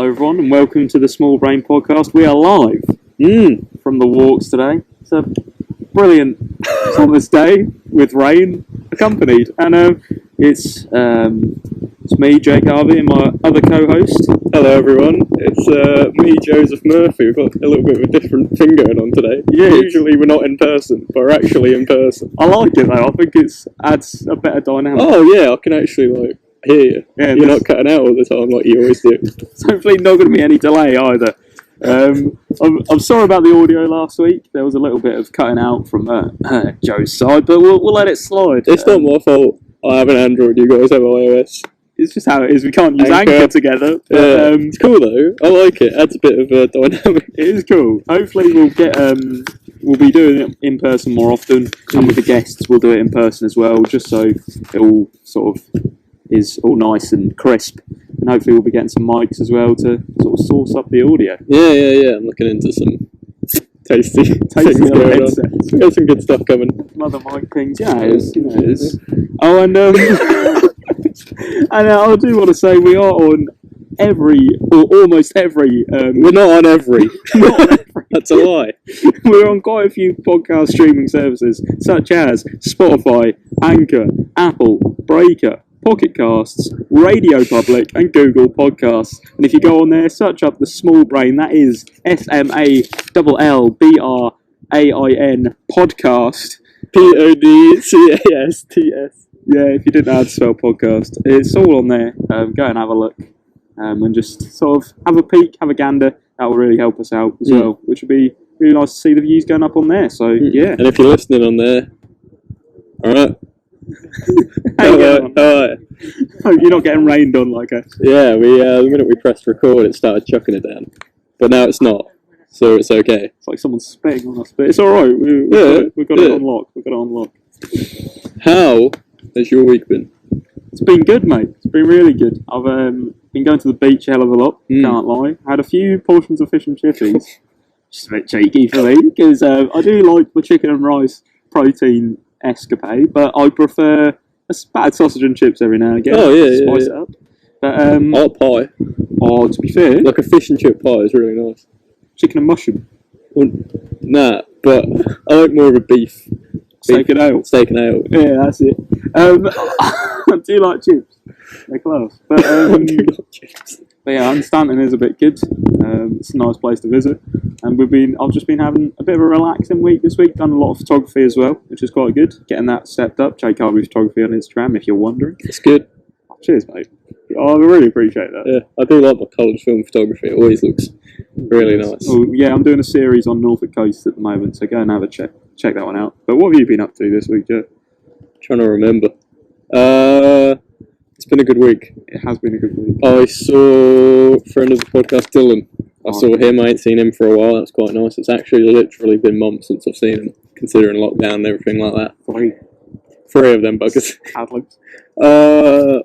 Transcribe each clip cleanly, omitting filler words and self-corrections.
everyone, and welcome to the Small Brain Podcast. We are live from the walks today. It's a brilliant summer's day with rain accompanied, and it's me, Jake Harvey, and my other co-host. Hello everyone, it's me, Joseph Murphy. We've got a little bit of a different thing going on today. Yeah, usually we're not in person, but we're actually in person. I like it though. I think it adds a better dynamic. Oh yeah, I can actually hear you. Yeah, you're not cutting out all the time like you always do. It's hopefully not going to be any delay either. I'm sorry about the audio last week. There was a little bit of cutting out from Joe's side, but we'll let it slide. It's not my fault. I have an Android, you guys have iOS. It's just how it is. We can't use Anchor together. But, it's cool though. I like it. Adds a bit of dynamic. It is cool. Hopefully we'll get we'll be doing it in person more often, and with the guests we'll do it in person as well, just so it all sort of is all nice and crisp. And hopefully we'll be getting some mics as well to sort of source up the audio. Yeah. I'm looking into some tasty things going headsets. on. We've got some good stuff coming. Other mic things, yeah. It is. Oh, and and I do want to say we are on almost every. We're not on every. Not on every. That's a lie. We're on quite a few podcast streaming services, such as Spotify, Anchor, Apple, Breaker, Pocket Casts, Radio Public, and Google Podcasts. And if you go on there, search up the Small Brain. That is SMALLBRAIN podcast. PODCASTS. Yeah, if you didn't know how to spell podcast, it's all on there. Go and have a look, and just sort of have a peek, have a gander. That will really help us out as well, which would be really nice to see the views going up on there. So yeah. And if you're listening on there, all right. Hope you're not getting rained on like us. Yeah, the minute we pressed record, it started chucking it down, but now it's not, so it's okay. It's like someone's spitting on us, but it's all right. We've got it on lock. We've got it on lock. How has your week been? It's been good, mate. It's been really good. I've been going to the beach a hell of a lot. Can't lie. I had a few portions of fish and chippies. Just a bit cheeky for me because I do like the chicken and rice protein escapade, but I prefer a bad sausage and chips every now and again. Oh yeah, spice it up. But pie. Oh, to be fair, like a fish and chip pie is really nice. Chicken and mushroom. Well, nah, but I like more of a beef. Steak and ale. Steak and ale. Yeah, that's it. I do like chips. They're close. But, but yeah, Stanton is a bit good. It's a nice place to visit. And I've just been having a bit of a relaxing week this week. Done a lot of photography as well, which is quite good. Getting that stepped up. Jake Harvey Photography on Instagram, if you're wondering. It's good. Oh, cheers, mate. Oh, I really appreciate that. Yeah, I do like my college film photography. It always looks really nice. Oh, yeah, I'm doing a series on Norfolk Coast at the moment, so go and have a check that one out. But what have you been up to this week, Joe? Trying to remember. It's been a good week. It has been a good week. I saw a friend of the podcast, Dylan. I saw him. I ain't seen him for a while. That's quite nice. It's actually literally been months since I've seen him, considering lockdown and everything like that. Three of them buggers.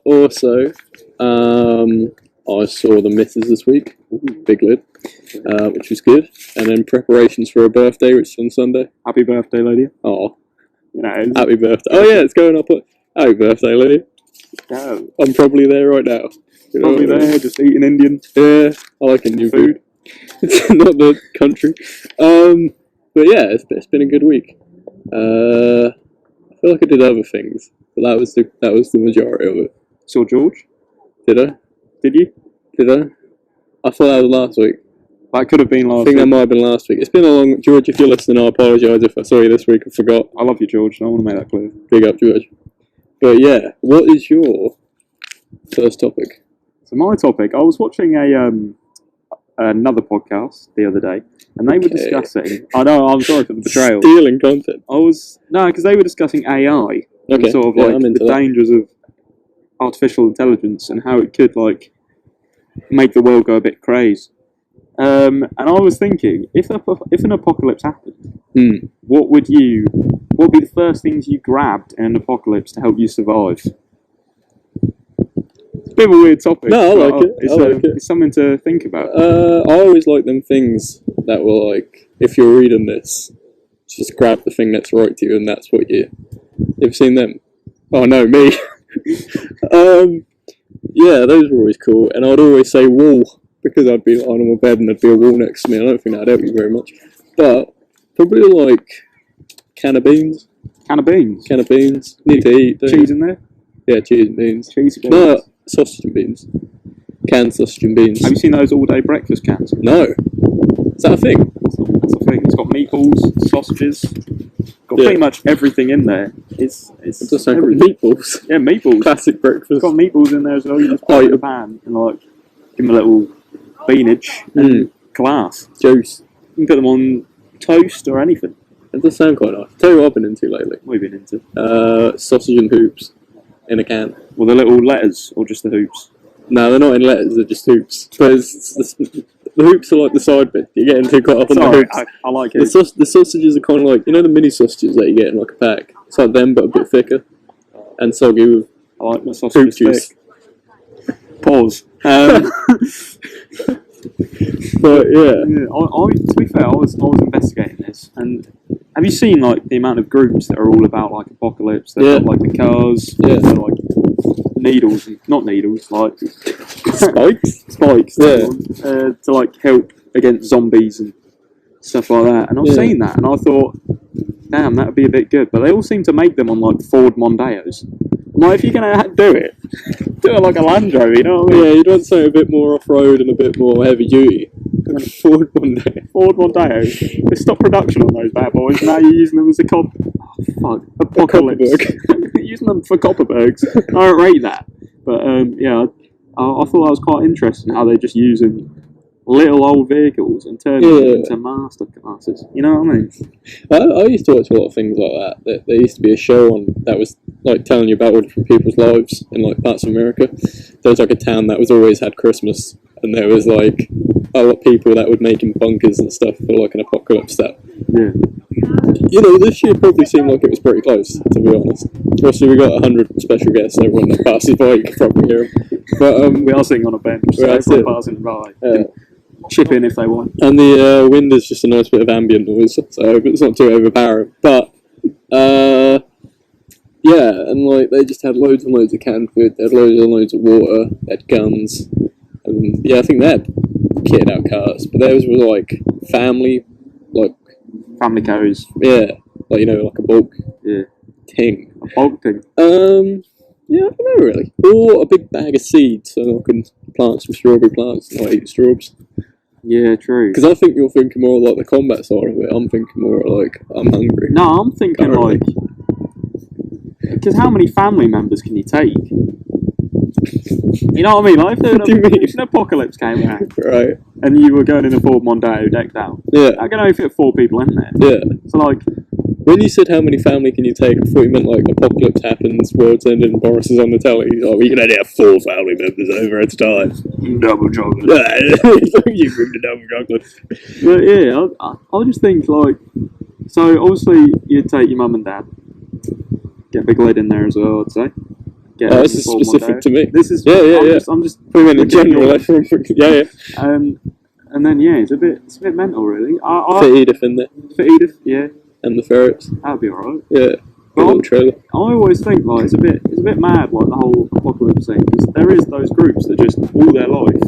Also, I saw the missus this week. Big lid. Which was good. And then preparations for her birthday, which is on Sunday. Happy birthday, lady. Oh. Happy birthday. Oh yeah, it's going up. Happy birthday, lady. Oh. I'm probably there right now. Probably there, just eating Indian. Yeah, I like Indian food. It's not the country. But yeah, it's been a good week. I feel like I did other things, but that was the majority of it. Saw George? Did I? Did you? Did I? I thought that was last week. That could have been last week. I think that might have been last week. It's been a long... George, if you're listening, I apologise if I saw you this week and forgot. I love you, George. I want to make that clear. Big up, George. But yeah, what is your first topic? So my topic, I was watching another podcast the other day, and they were discussing... I know, I'm sorry for the betrayal. Stealing content. because they were discussing AI. And sort of the dangers of artificial intelligence and how it could make the world go a bit crazy. And I was thinking, if an apocalypse happened, what would be the first things you grabbed in an apocalypse to help you survive? It's a bit of a weird topic. No, I like it. It's something to think about. I always like them things that were if you're reading this, just grab the thing that's right to you, and that's what you've seen them. Oh no, me. Yeah, those were always cool, and I'd always say wool because I'd be lying on my bed and there'd be a wall next to me. I don't think that'd help you very much. But probably like can of beans. Can of beans. Can of beans. Need to eat. Cheese in there. Yeah, cheese and beans. Cheese and beans. No, sausage and beans. Canned sausage and beans. Have you seen those all-day breakfast cans? No. Is that a thing? That's a thing. It's got meatballs, sausages, got pretty much everything in there. It's just like meatballs. Yeah, meatballs. Classic breakfast. It's got meatballs in there as well. You just put it in the pan and like give them a little beanage and glass. Juice. You can put them on toast or anything. It does sound quite nice. Tell you what I've been into lately. What have you been into? Sausage and hoops in a can. Well, the little letters or just the hoops? No, they're not in letters. They're just hoops. But the hoops are like the side bit. You're getting too caught up on the hoops. I like it. The sausages are kind of like, you know, the mini sausages that you get in like a pack. It's like them, but a bit thicker and soggy with. I like my sausage juice. Pause. But yeah, to be fair, I was investigating this, and have you seen like the amount of groups that are all about like apocalypse? They've got like the cars, they're like needles, not needles, like spikes, to like help against zombies and stuff like that. And I've seen that, and I thought, damn, that would be a bit good. But they all seem to make them on like Ford Mondeos. Like, if you're gonna do it like a Land Rover, you know what I mean? Yeah, you'd want something a bit more off-road and a bit more heavy duty. Ford Mondeo. They stopped production on those bad boys. Now you're using them as apocalypse. You're using them for Copperbergs. I don't rate that, but yeah, I thought that was quite interesting how they're just using little old vehicles and turning them into master classes. You know what I mean? I used to watch a lot of things like that. There used to be a show on that was like telling you about all different people's lives in like parts of America. There was like a town that was always had Christmas, and there was like a lot of people that would make in bunkers and stuff for like an apocalypse. That you know, this year probably seemed like it was pretty close, to be honest. Also, we got 100 special guests. Everyone that passes by, you can probably hear them. But we are sitting on a bench, so everyone passing by. Chip in if they want. And the wind is just a nice bit of ambient noise, so it's not too overpowering. But yeah, and like they just had loads and loads of canned food. They had loads and loads of water. They had guns. And yeah, I think they had kitted out cars, but theirs was like family cars. Yeah, like, you know, like a bulk thing. A bulk thing. Yeah, I don't know really. Or a big bag of seeds so I can plant some strawberry plants and not eat strawberries. Yeah, true. Because I think you're thinking more like the combat side of it. I'm thinking more like, I'm hungry. No, I'm thinking like... Because how many family members can you take? You know what I mean? Like if an apocalypse came around, right, and you were going in a Ford Mondeo decked out, I can only fit 4 people in there. Yeah. So like... When you said how many family can you take, I thought you meant like apocalypse happens, world's ended, and Boris is on the telly. He's like, we can only have 4 family members over at a time. Double chocolate. You bring the double chocolate. But yeah, I just think like, so obviously you'd take your mum and dad, get a big lid in there as well, I'd say. This is specific to me. This is I'm just putting in general. And then it's a bit mental really. For Edith in there. For Edith, yeah. And the ferrets. That'd be alright. Yeah. Little trailer. I always think like it's a bit mad like the whole apocalypse thing, because there is those groups that just all their life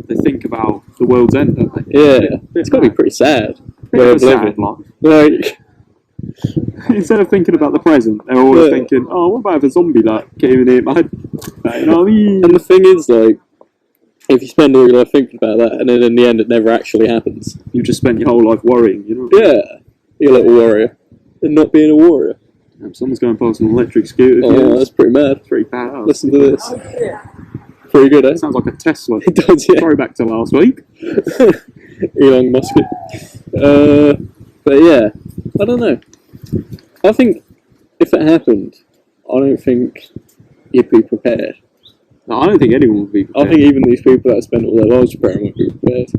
they think about the world's end, don't they? Yeah. It's got to be pretty sad. Sad life. Like, instead of thinking about the present, they're always thinking, oh, what about if a zombie came in here, man? You know what I mean? And the thing is, like, if you spend all your life thinking about that, and then in the end it never actually happens, you just spent your whole life worrying, you know? Yeah, you're a little warrior, and not being a warrior. Someone's going past an electric scooter. Oh, that's pretty mad. Pretty badass. Listen to this. Pretty good, eh? It sounds like a Tesla. It does, yeah. Throwback to last week. Elon Musk. But yeah, I don't know. I think if it happened, I don't think you'd be prepared. No, I don't think anyone would be prepared. I think even these people that spend all their lives preparing would be prepared.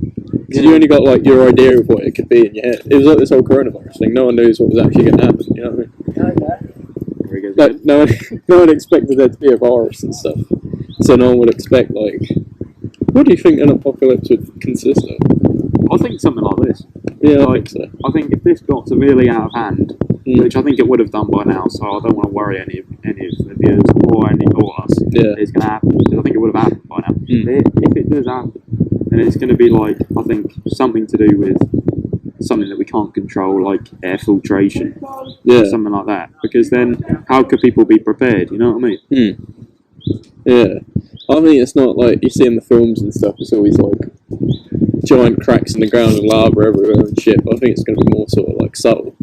Because you only got like your idea of what it could be in your head. It was like this whole coronavirus thing. No one knows what was actually going to happen. You know what I mean? Like no one expected there to be a virus and stuff. So no one would expect like, what do you think an apocalypse would consist of? I think something like this. Yeah, I think so. I think if this got severely out of hand, which I think it would have done by now, so I don't want to worry any of the viewers or us. Yeah, it's going to happen, because I think it would have happened by now. If it does happen, and it's going to be like, I think, something to do with something that we can't control, like air filtration, or something like that. Because then, how could people be prepared? You know what I mean? Yeah, I mean, it's not like you see in the films and stuff. It's always like giant cracks in the ground and lava everywhere and shit. But I think it's going to be more sort of like subtle.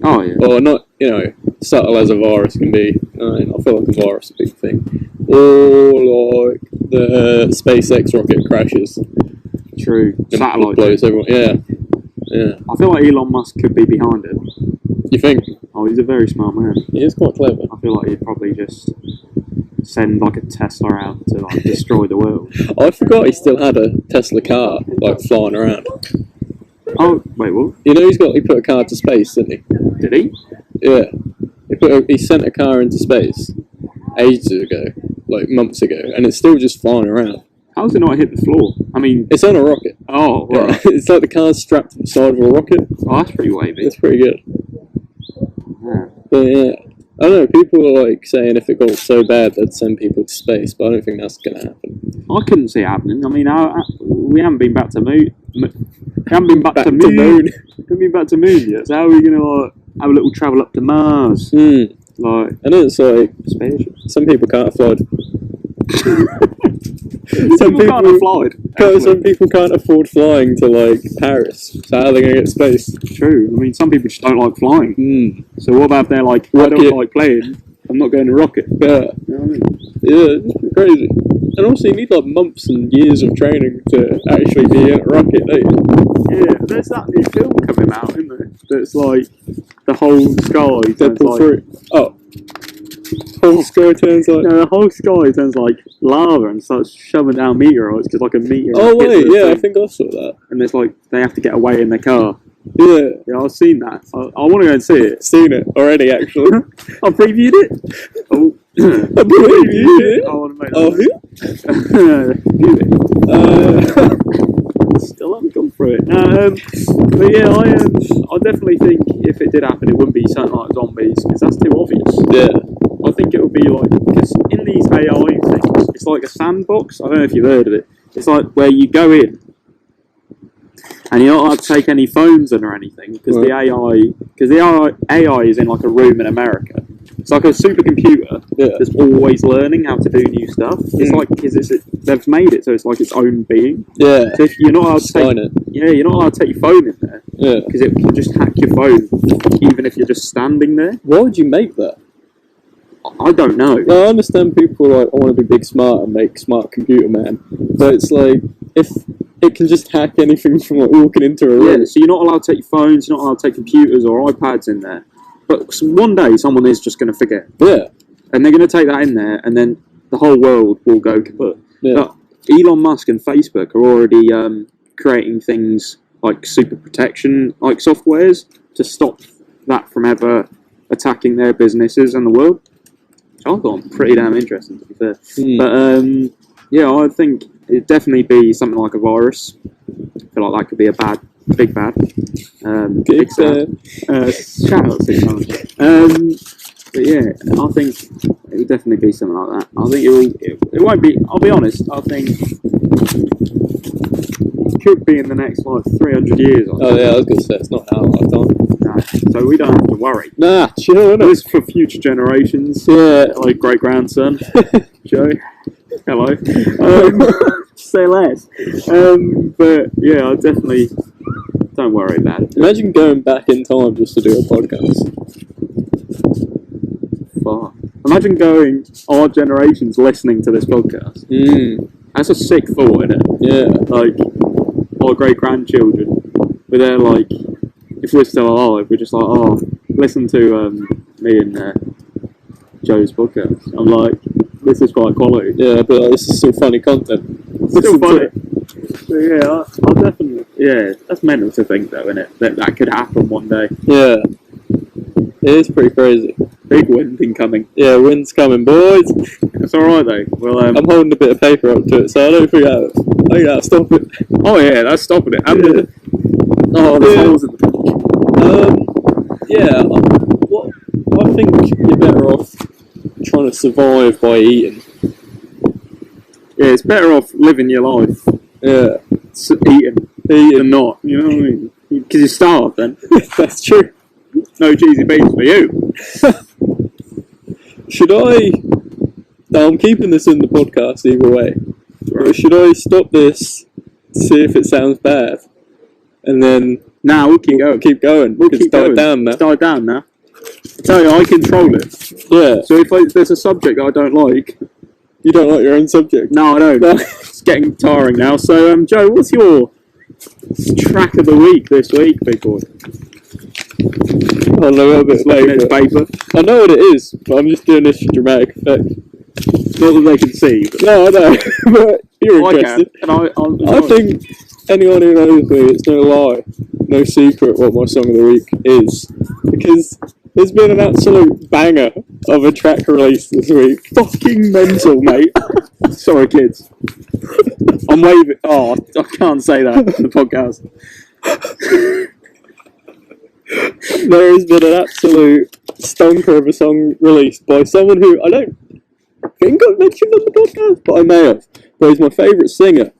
Oh yeah. Or not, subtle as a virus can be. I feel like a virus is a big thing. Or like the SpaceX rocket crashes. True. Satellite blows everyone. Yeah. I feel like Elon Musk could be behind it. You think? Oh, he's a very smart man. He is quite clever. I feel like he'd probably just send like a Tesla out to like destroy the world. I forgot he still had a Tesla car like flying around. Oh wait, what? He put a car to space, didn't he? Did he? Yeah. He sent a car into space ages ago, like months ago, and it's still just flying around. How does it not hit the floor? I mean, it's on a rocket. Oh, right. Yeah. It's like the car's strapped to the side of a rocket. Oh, that's pretty wavy. It's pretty good. Yeah. But yeah, I don't know. People are like saying if it got so bad they'd send people to space, but I don't think that's gonna happen. I couldn't see it happening. I mean, we haven't been back to moon. We haven't been back to moon. We haven't been back to moon yet. So how are we gonna like have a little travel up to Mars? Like, I know it's like spaceship. Some people can't afford. Some people can't afford flying to like Paris. So how are they going to get space? True. I mean, some people just don't like flying. So what about if they're like, I don't like playing, I'm not going to rocket. Yeah. You know what I mean? Yeah, it's pretty crazy. And also you need like months and years of training to actually be in a rocket, don't you? Yeah, there's that new film coming out, isn't there? That's like the whole sky turns like... Oh. Whole sky turns like... No, the whole sky turns like lava and starts shoving down meteorites because like a meteor... Oh wait, yeah, I think I saw that. And it's like they have to get away in their car. Yeah. Yeah, I've seen that. I want to go and see it. Seen it already, actually. I previewed it. Oh. I previewed it. I want to make that. Still haven't gone through it. But yeah, I definitely think if it did happen, it wouldn't be something like zombies because that's too obvious. Yeah. I think it would be like, because in these AI things, it's like a sandbox. I don't know if you've heard of it. It's like where you go in and you're not allowed to take any phones in or anything because the AI is in like a room in America. It's like a supercomputer that's always learning how to do new stuff. It's like they've made it so it's like its own being. Yeah. So if you're not allowed to take you're not allowed to take your phone in there. Yeah. Because it can just hack your phone even if you're just standing there. Why would you make that? I don't know. Well, I understand people like, I want to be big smart and make smart computer man, but it's like if it can just hack anything from like walking into a room. Yeah, so you're not allowed to take your phones, you're not allowed to take computers or iPads in there. But one day someone is just going to forget. Yeah. And they're going to take that in there and then the whole world will go kaput. Yeah. But Elon Musk and Facebook are already creating things like super protection like softwares to stop that from ever attacking their businesses and the world. I thought pretty damn interesting, to be fair. But yeah, I think it'd definitely be something like a virus. I feel like that could be a big bad. Big sad. Shout out to but yeah, I think it would definitely be something like that. I think it won't be. I'll be honest. I think it could be in the next like 300 years. Oh yeah, I was gonna say it's not our lifetime. Nah, so we don't have to worry. Nah, chill. This for future generations. Yeah, like great grandson, Joe. Hello. Say less. But yeah, I definitely don't worry about it. Imagine going back in time just to do a podcast. Far. Imagine going our generations listening to this podcast. That's a sick thought, isn't it? Yeah. Like our great grandchildren, we're there like, if we're still alive, we're just like, oh, listen to me and Joe's podcast. I'm like, this is quite quality. Yeah, but like, this is still funny content. It's still funny. So yeah, I'll definitely. Yeah, that's mental to think though, isn't it? That could happen one day. Yeah, it is pretty crazy. Big wind incoming. Yeah, wind's coming, boys. It's all right though. Well, I'm holding a bit of paper up to it, so I don't think I'll stop it. Oh yeah, that's stopping it. And there's holes in the yeah, I think you're better off trying to survive by eating. Yeah, it's better off living your life. Yeah. eating than not. You know what I mean? Because you're starved then. That's true. No cheesy beans for you. Should I... No, I'm keeping this in the podcast either way. Right. Should I stop this, see if it sounds bad, and then... Nah, we'll keep going. Keep going. We'll keep going. Down now. It's died down now. I tell you, I control it. Yeah. So if there's a subject that I don't like... You don't like your own subject? No, I don't. No. It's getting tiring now. So, Joe, what's your track of the week this week, big boy? I'll know a bit later. Paper. I know what it is, but I'm just doing this for dramatic effect. Not that they can see. But no, I know. But you're interested. I can. And I think anyone who knows me, it's no lie, no secret what my song of the week is. Because there's been an absolute banger of a track release this week. Fucking mental, mate. Sorry, kids. I'm waving. Oh, I can't say that in the podcast. There has been an absolute stonker of a song released by someone who I don't think I've mentioned on the podcast, but I may have. But he's my favourite singer,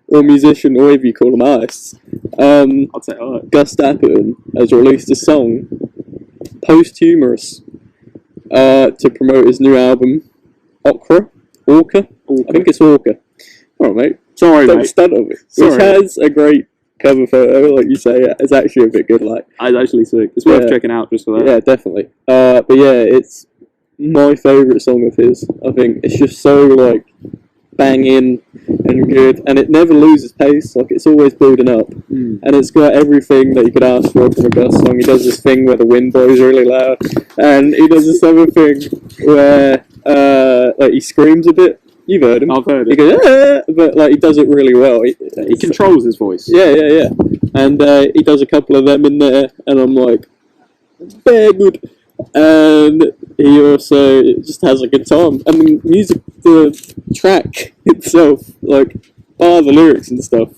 or musician, or whatever you call them, artists. I'll say Gus Dapperton has released a song, Humorous, to promote his new album, Orca. I think it's Orca. Alright, mate. Sorry, don't mate. stunt on me. Which has a great cover photo, like you say. It's actually a bit good, like. It's actually sick. It's worth checking out just for that. Yeah, definitely. But yeah, it's my favourite song of his. I think it's just so, like, banging and good, and it never loses pace. Like, it's always building up, and it's got everything that you could ask for from a Gus song. He does this thing where the wind blows really loud, and he does this other thing where like he screams a bit. You've heard him. I've heard it. He goes, but like he does it really well. He controls his voice. Yeah. And he does a couple of them in there, and I'm like, very good. And he also just has a good time. I mean, the track itself, like, bar the lyrics and stuff,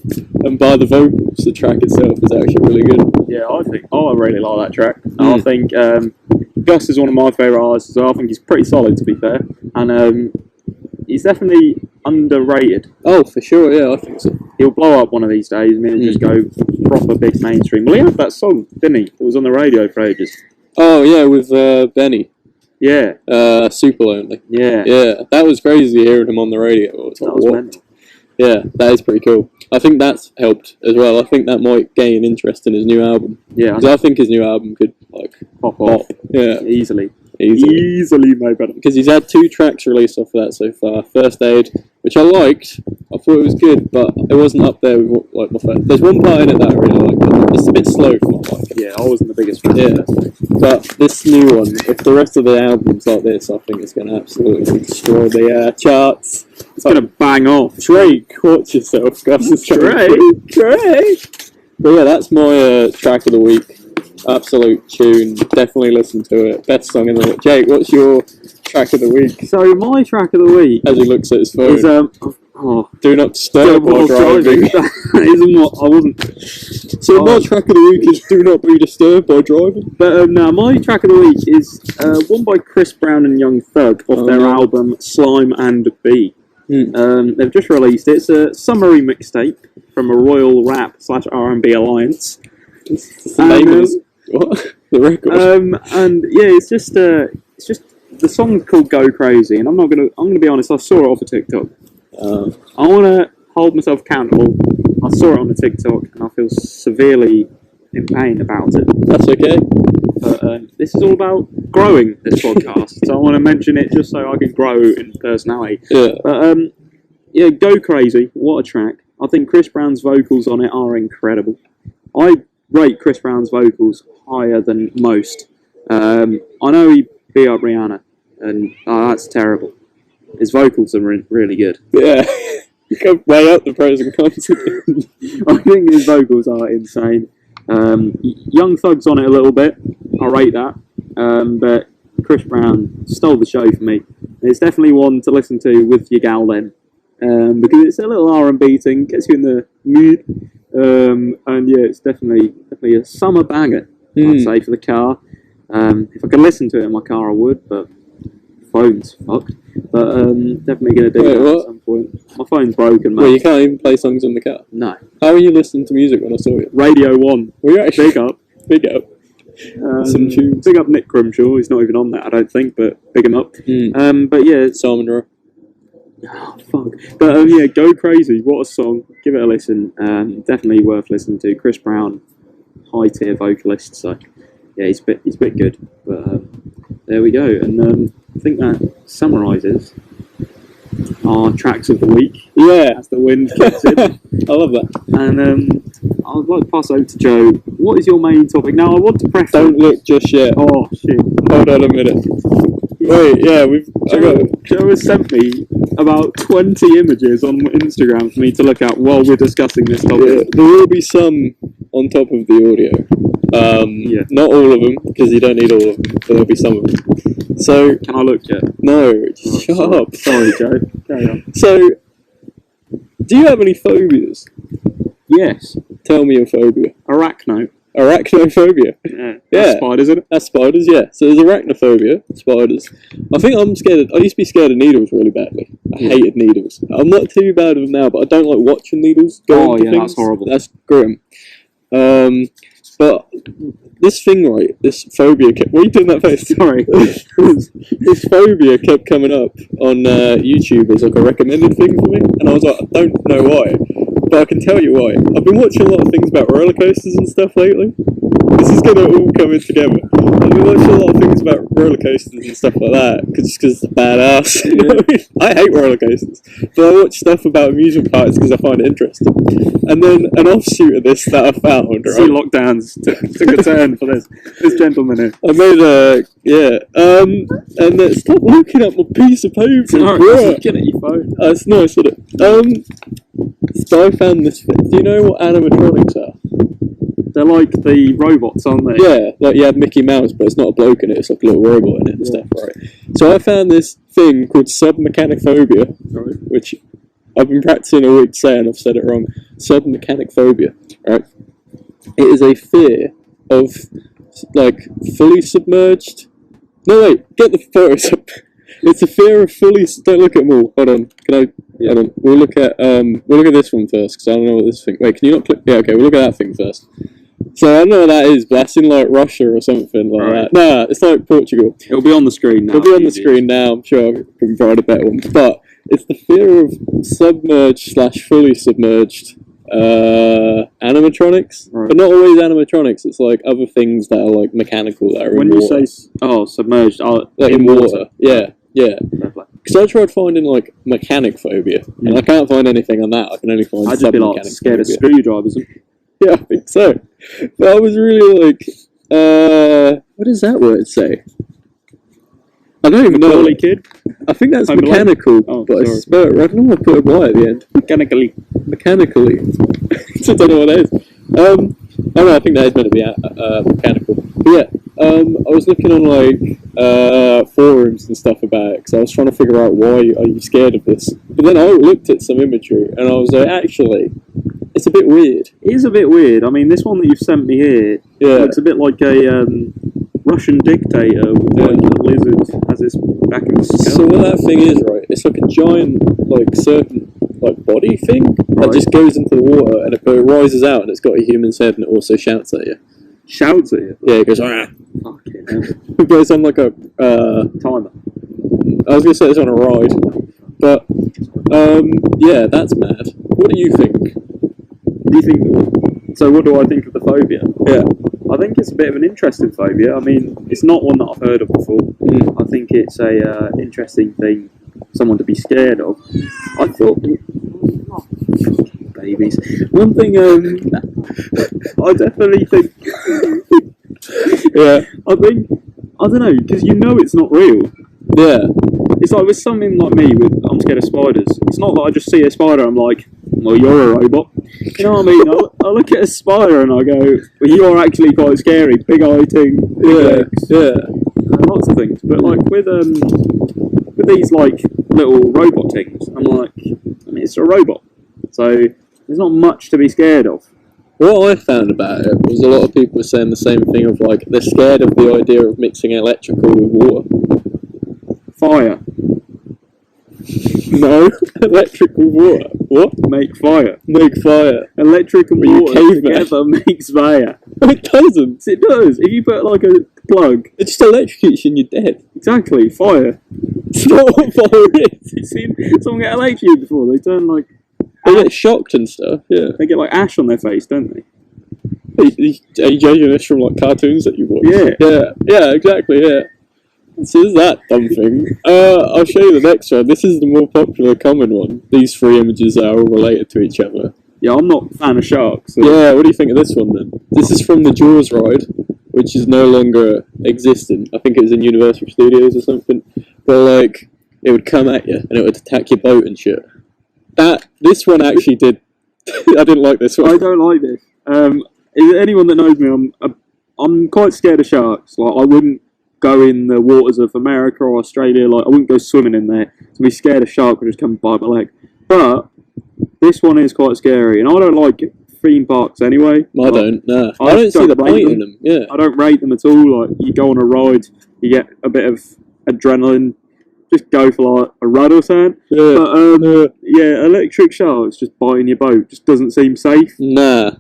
and bar the vocals, the track itself is actually really good. Yeah, I really like that track. I think Gus is one of my favourite artists as well. I think he's pretty solid, to be fair. And he's definitely underrated. Oh, for sure, yeah, I think so. He'll blow up one of these days and just go proper big mainstream. Well, he had that song, didn't he? It was on the radio for ages. Oh, yeah, with Benny. Yeah. Super Lonely. Yeah. Yeah, that was crazy hearing him on the radio. That was mental. Yeah, that is pretty cool. I think that's helped as well. I think that might gain interest in his new album. Yeah. Because I think his new album could, like, pop off. Yeah. Easily, mate, brother. Because he's had 2 tracks released off of that so far. First Aid, which I liked. I thought it was good, but it wasn't up there with like my favorite. There's one part in it that I really liked. It's a bit slow for my liking. Yeah, I wasn't the biggest fan. Yeah, but this new one, if the rest of the album's like this, I think it's going to absolutely destroy the charts. It's going to bang off. Drake, watch yourself, Gus. Drake. But yeah, that's my track of the week. Absolute tune. Definitely listen to it. Best song in the week. Jake, what's your track of the week? So my track of the week, as he looks at his phone, is do not disturb while driving. That isn't what I wasn't. So my track of the week is do not be disturbed by driving. But no, my track of the week is one by Chris Brown and Young Thug off their album Slime and B. They've just released it. It's a summary mixtape from a Royal Rap / R&B alliance. It's the name of what? The record. And yeah, it's just the song's called Go Crazy, and I'm gonna be honest. I saw it off of TikTok. I want to hold myself accountable. I saw it on the TikTok, and I feel severely in pain about it. That's okay. But this is all about growing, this podcast. So I want to mention it just so I can grow in personality. Yeah. But yeah, Go Crazy. What a track. I think Chris Brown's vocals on it are incredible. I rate Chris Brown's vocals higher than most. I know he beat up Rihanna, and that's terrible. His vocals are really good. Yeah, you can weigh up the pros and cons. I think his vocals are insane. Young Thug's on it a little bit. I rate that. But Chris Brown stole the show for me. It's definitely one to listen to with your gal then. Because it's a little R&B thing, gets you in the mood. And yeah, it's definitely a summer banger, I'd say, for the car. If I could listen to it in my car, I would, but phone's fucked. But definitely going to do that at some point. My phone's broken, mate. Well, you can't even play songs in the car? No. How are you listening to music when I saw you? Radio 1. Well, you're actually... Big up. Big up. Some tunes. Big up Nick Crimshaw. He's not even on that, I don't think, but big him up. But yeah... Simon Rowe. Oh, fuck. But yeah, Go Crazy. What a song. Give it a listen. Definitely worth listening to. Chris Brown, high tier vocalist, so yeah, he's a bit good. But there we go. And I think that summarises our tracks of the week. Yeah. As the wind kicks in. I love that. And I'd like to pass over to Joe. What is your main topic? Now, I want to preface... Don't look just yet. Oh, shit. Hold on a minute. Wait, yeah, Joe has sent me about 20 images on Instagram for me to look at while we're discussing this topic. Yeah, there will be some on top of the audio. Not all of them, because you don't need all of them, but there'll be some of them. So... Can I look yet? No, just shut up. Sorry, Joe. Carry on. So, do you have any phobias? Yes. Tell me your phobia. Arachnophobia. Yeah. That's spiders, isn't it? That's spiders, yeah. So there's arachnophobia, spiders. I think I'm scared I used to be scared of needles really badly. I hated needles. I'm not too bad of them now, but I don't like watching needles go into things. That's horrible. That's grim. But this thing, right, this phobia kept... What are you doing that face? Sorry. This phobia kept coming up on YouTube as like a recommended thing for me, and I was like, I don't know why. But I can tell you why. I've been watching a lot of things about roller coasters and stuff lately. This is going to all come in together. I've been watching a lot of things about roller coasters and stuff like that, just because it's badass. You know what I mean? I hate roller coasters, but I watch stuff about amusement parks because I find it interesting. And then an offshoot of this that I found, right? See, lockdowns took a turn for this gentleman here. I made and then stop looking at my piece of paper. Sorry, get at your phone. It's nice, isn't it? So I found this. Do you know what animatronics are? They're like the robots, aren't they? Yeah, like you have Mickey Mouse, but it's not a bloke in it, it's like a little robot in it and stuff, right? So I found this thing called submechanophobia, which I've been practicing a week saying, I've said it wrong. Submechanophobia, right? It is a fear of, like, fully submerged... No, wait, get the photos up. It's a fear of fully... Don't look at them all. Hold on. Can I... Yeah. Hold on. We'll look at this one first, because I don't know what this thing... Wait, can you not click... Yeah, okay, we'll look at that thing first. So I don't know what that is, but that's in, like, Russia or something like that. No, it's like Portugal. It'll be on the screen now. It'll be on the screen now. I'm sure I can provide a better one. But it's the fear of submerged/fully submerged animatronics. Right. But not always animatronics. It's, like, other things that are, like, mechanical that are in water. When you say... submerged... like in water. Yeah. Because I tried finding, like, mechanic phobia, and I can't find anything on that. I can only find I'd just be, like, scared of screwdrivers. Yeah, I think so. But I was really, like, what does that word say? I don't even know. Kid? I think that's mechanical, but I spell it. I don't know why I put a Y at the end. Mechanically. I don't know what it is. I think that is meant to be mechanical. But yeah, I was looking on like forums and stuff about it because I was trying to figure out why are you scared of this. But then I looked at some imagery and I was like, actually, it's a bit weird. It is a bit weird. I mean, this one that you've sent me here looks a bit like a Russian dictator with like a lizard as its back in the skull. So what that thing is, right? It's like a giant, like serpent, like body thing that just goes into the water and it rises out and it's got a human's head and it also shouts at you. Shouts at you? Yeah, it goes. Ah. Fucking hell. It goes on like a timer. I was gonna say it's on a ride, but yeah, that's mad. What do you think? Do you think? So, what do I think of the phobia? Yeah. I think it's a bit of an interesting phobia. I mean, it's not one that I've heard of before. I think it's a interesting thing, someone to be scared of. I thought, babies. One thing, I definitely think. Yeah. I don't know, because you know it's not real. Yeah. It's like with something like me, I'm scared of spiders. It's not that I just see a spider, I'm like, well, you're a robot. You know what I mean? I look at a spider and I go, well, you are actually quite scary. Big eye thing, big legs, lots of things. But like with these like little robot things, I'm like, I mean, it's a robot, so there's not much to be scared of. What I found about it was a lot of people were saying the same thing of like they're scared of the idea of mixing electrical with water. fire. No, electric with water. What? Make fire. Make fire. Electric and water together makes fire. It doesn't. It does. If you put like a plug, it just electrocutes you and you're dead. Exactly. Fire. It's not what fire is. You've seen someone get electrocuted before? They turn like. They get shocked and stuff. Yeah. They get like ash on their face, don't they? Are you judging this from like cartoons that you watch? Yeah. Yeah, exactly, yeah. So is that dumb thing. I'll show you the next one. This is the more popular common one. These three images are all related to each other. Yeah, I'm not a fan of sharks. So. Yeah, what do you think of this one then? This is from the Jaws ride, which is no longer existent. I think it was in Universal Studios or something. But like, it would come at you and it would attack your boat and shit. This one actually did. I didn't like this one. I don't like this. Anyone that knows me, I'm quite scared of sharks. Like, I wouldn't go in the waters of America or Australia. Like, I wouldn't go swimming in there. To be scared of shark would just come and bite my leg. But this one is quite scary, and I don't like theme parks anyway. I don't. Nah. I don't see the point in them. Yeah. I don't rate them at all. Like, you go on a ride, you get a bit of adrenaline. Just go for like a run or something. Yeah. But yeah, electric sharks just biting your boat just doesn't seem safe. Nah.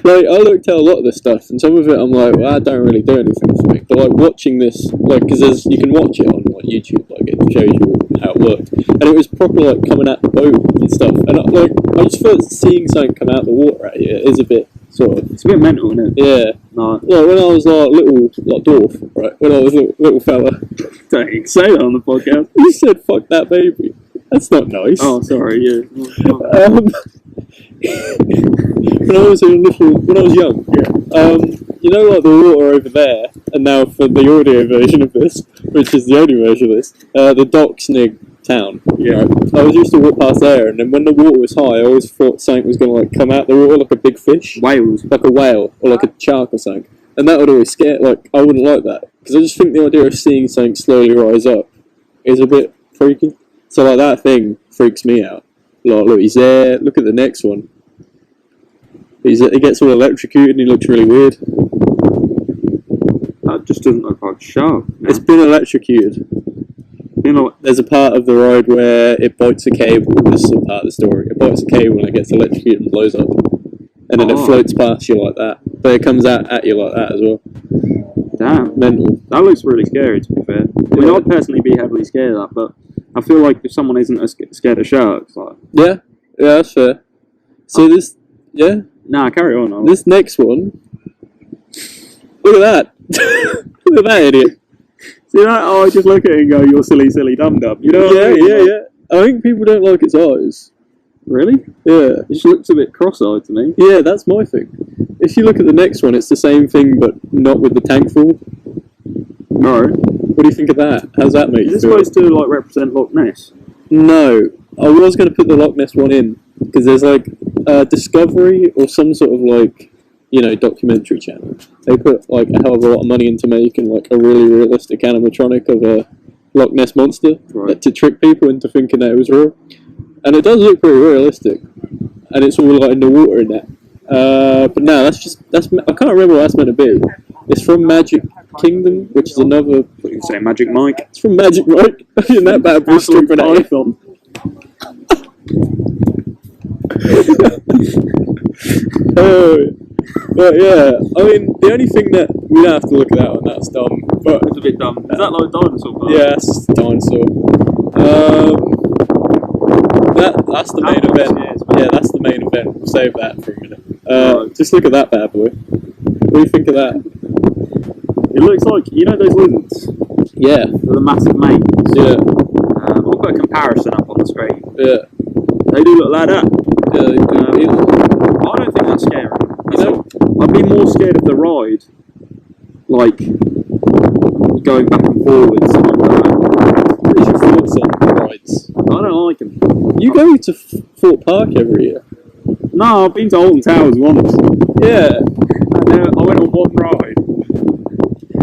Like, I looked at a lot of this stuff, and some of it I'm like, well, I don't really do anything for me. But like watching this, like, because you can watch it on like YouTube, like it shows you how it worked, and it was proper like coming at the boat and stuff. And I just felt seeing something come out the water at you is a bit sort of. It's a bit mental, isn't it? Yeah. No. Like when I was like little, like dwarf, right? When I was little fella. Don't say that on the podcast. You said "fuck that baby." That's not nice. Oh, sorry. Yeah. When I was young, you know, like the water over there, and now for the audio version of this, which is the only version of this, the docks near town. Yeah. Right? I was used to walk past there, and then when the water was high, I always thought something was going to like come out the water like a big fish, Whales, like a whale or like a shark or something, and that would always scare. Like I wouldn't like that because I just think the idea of seeing something slowly rise up is a bit freaky. So like that thing freaks me out. Like, look, he's there. Look at the next one. He gets all electrocuted and he looks really weird. That just doesn't look like a shark. No. It's been electrocuted. You know, there's a part of the ride where it bites a cable. This is a part of the story. It bites a cable and it gets electrocuted and blows up. And then it floats past you like that. But it comes out at you like that as well. Damn. Mental. That looks really scary, to be fair. I mean, I'd personally be heavily scared of that, but I feel like if someone isn't as scared of sharks, like... Yeah, that's fair. So this... Yeah? Nah, carry on. This next one... Look at that! Look at that idiot! See that? Oh, I just look at it and go, you're silly, silly dum-dum. You know what I mean? Yeah. I think people don't like its eyes. Really? Yeah. It just looks a bit cross-eyed to me. Yeah, that's my thing. If you look at the next one, it's the same thing, but not with the tank full. No. What do you think of that? How's that make you feel? Is it supposed to, like, represent Loch Ness? No. I was going to put the Loch Ness one in, because there's, like, Discovery or some sort of, like, you know, documentary channel. They put, like, a hell of a lot of money into making, like, a really realistic animatronic of a Loch Ness monster to trick people into thinking that it was real. And it does look pretty realistic. And it's all, like, in the water in that. But no, I can't remember what that's meant to be. It's from Magic Kingdom, which is another... What you say, Magic Mike? It's from Magic Mike. Isn't that bad boy stripping at you? But yeah, I mean, the only thing that... We don't have to look at that one, that's dumb. But it's a bit dumb. Is that like a dinosaur part? Yeah, it's just a dinosaur. That's the main event. Yeah, that's the main event. We'll save that for a minute. Just look at that bad boy. What do you think of that? It looks like, you know those lizards? Yeah. With the massive manes? Yeah. I'll put a comparison up on the screen. Yeah. They do look like that. Yeah, they do. I don't think that's scary. You know, I'd be more scared of the ride, like, going back and forwards. What is your thoughts on rides? I don't like them. You go to Fort Park every year? No, I've been to Alton Towers once. Yeah. And I went on one ride.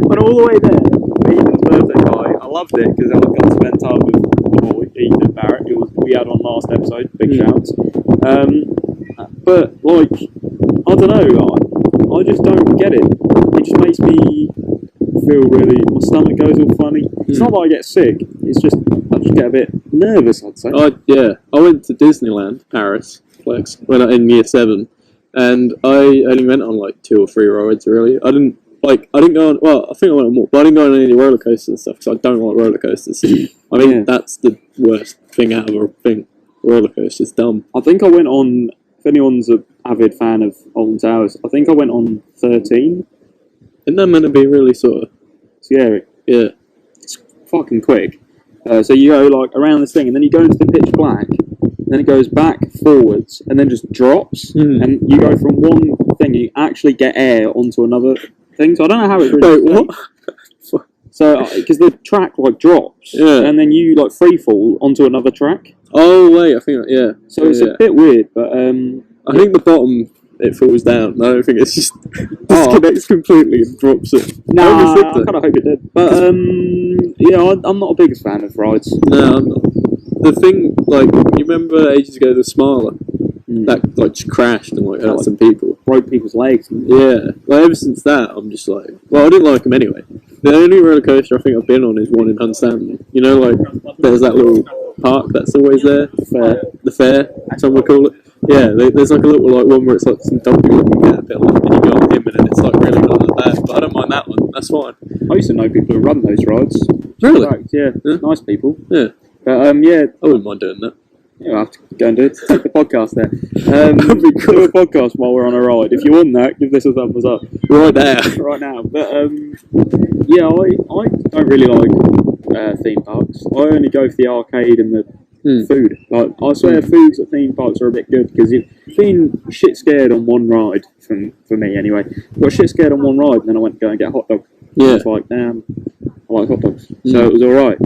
Went all the way there. Ethan's birthday party. I loved it because I got to spend time with my boy, Ethan Barrett, who we had on last episode. Big shouts. But, like, I don't know. I just don't get it. It just makes me feel really, my stomach goes all funny. It's not that I get sick, it's just, I just get a bit nervous, I'd say. I went to Disneyland, Paris, Flex, when I in year 7, and I only went on like 2 or 3 rides, really. I didn't go on, well, I think I went on more, but I didn't go on any roller coasters and stuff, because I don't like roller coasters. I mean, that's the worst thing out of a thing. Roller coasters, dumb. I think I went on, if anyone's an avid fan of Alton Towers, I think I went on 13. Isn't that meant to be really sort of scary? Yeah. It's fucking quick. So you go like around this thing, and then you go into the pitch black, and then it goes back, forwards, and then just drops, and you go from one thing, you actually get air onto another thing. So I don't know how it really Wait, what? So, because the track like drops, and then you like free fall onto another track. Oh wait, I think So it's a bit weird, but I think the bottom it falls down. I don't think it's just disconnects completely and drops it. Nah, I kind of hope it did. But I'm not a biggest fan of rides. No, I'm not. The thing, like, you remember ages ago the Smiler that like just crashed and like hurt some people, broke people's legs. Yeah, like ever since that, I'm just like, well, I didn't like them anyway. The only roller coaster I think I've been on is one in Hunstanton. You know, like there's that little park that's always there, the fair, some would call it. Yeah, there's like a little like one where it's like some dodgy looking caterpillar, and you go on him and it's like really good like that. But I don't mind that one. That's fine. I used to know people who run those rides. Really? Fact, yeah, nice people. Yeah. But yeah, I wouldn't mind doing that. Yeah, I'll have to go and do it. Take the podcast there. Do a podcast while we're on a ride. If you want that, give this a thumbs up. Right now. Right now. But yeah, I don't really like theme parks. I only go for the arcade and the food. Like I swear, foods at theme parks are a bit good because you've been shit scared on one ride. For me anyway, I got shit scared on one ride, and then I went to go and get a hot dog. Yeah. It's like damn, I like hot dogs, so it was all right.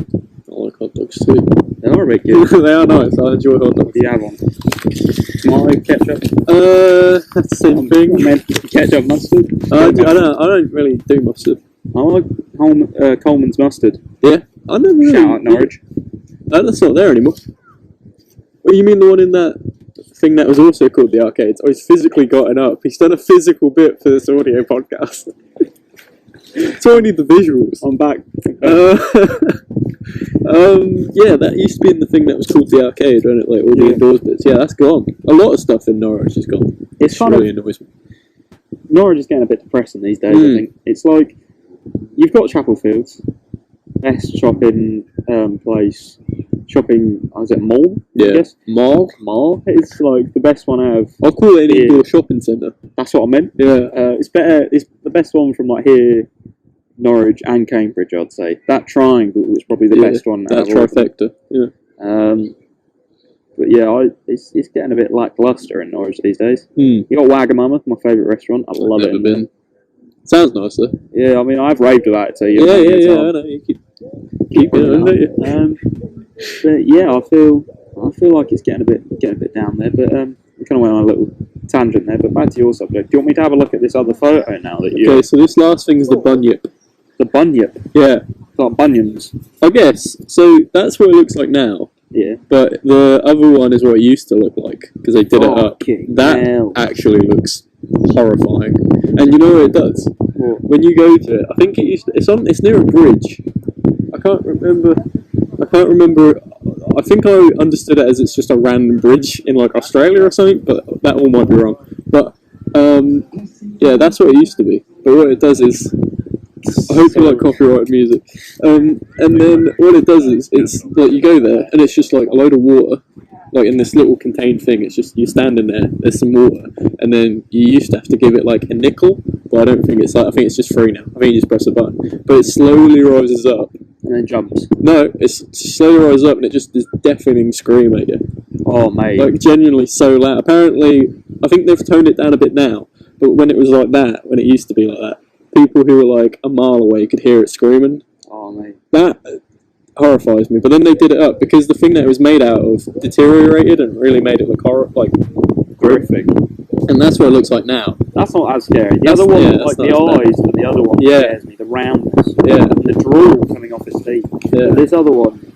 I like hot dogs too. They are a bit good. They are nice. I enjoy hot dogs. What do you have on? My ketchup. That's the same thing. Ketchup, mustard. I don't really do mustard. I like Coleman's mustard. Yeah, I never really. Shout out Norwich. That's not there anymore. Well, you mean the one in that thing that was also called the arcades? Oh, he's physically gotten up. He's done a physical bit for this audio podcast. So I need the visuals. I'm back. Yeah, that used to be in the thing that was called the arcade, wasn't it? Like all the indoors bits. Yeah, that's gone. A lot of stuff in Norwich is gone. It's kind really annoys me. Norwich is getting a bit depressing these days. I think it's like you've got Chapel Fields, best shopping place. Shopping, is it mall? Yeah, I guess? mall. It's like the best one out of. I'll call it an indoor shopping centre. That's what I meant. Yeah, it's better. It's the best one from like here, Norwich and Cambridge. I'd say that triangle was probably the best one. That trifecta. Yeah. But yeah, it's getting a bit lackluster in Norwich these days. You got Wagamama, my favourite restaurant. I love it. Never been. Sounds nice though. Yeah, I mean I've raved about it to you. Yeah. I know. You keep going, don't you? But yeah, I feel like it's getting a bit down there. But we kind of went on a little tangent there. But back to your subject. Do you want me to have a look at this other photo now that you? Okay, so this last thing is the bunyip. The bunyip. Yeah. Like bunions. I guess. So that's what it looks like now. Yeah. But the other one is what it used to look like because they did it up. That actually looks horrifying. And you know what it does? What? When you go to it, I think it's near a bridge. I can't remember. I think I understood it as it's just a random bridge in like Australia or something, but that all might be wrong. But yeah, that's what it used to be. But what it does is, I hope you like copyrighted music. And then what it does is, it's like you go there and it's just like a load of water, like in this little contained thing. It's just you're standing there. There's some water, and then you used to have to give it like a nickel, but I don't think it's like. I think it's just free now. I think you just press a button, but it slowly rises up. And then jumps. No, it slowly rises up and it just this deafening scream at you. Oh, mate. Like, genuinely so loud. Apparently, I think they've toned it down a bit now, but when it was like that, when it used to be like that, people who were like a mile away could hear it screaming. Oh, mate. That horrifies me. But then they did it up because the thing that it was made out of deteriorated and really made it look horrific. And that's what it looks like now. That's not as scary. The other one, like the eyes for the other one scares me. The roundness. Yeah. And the drool coming off his feet. Yeah. But this other one,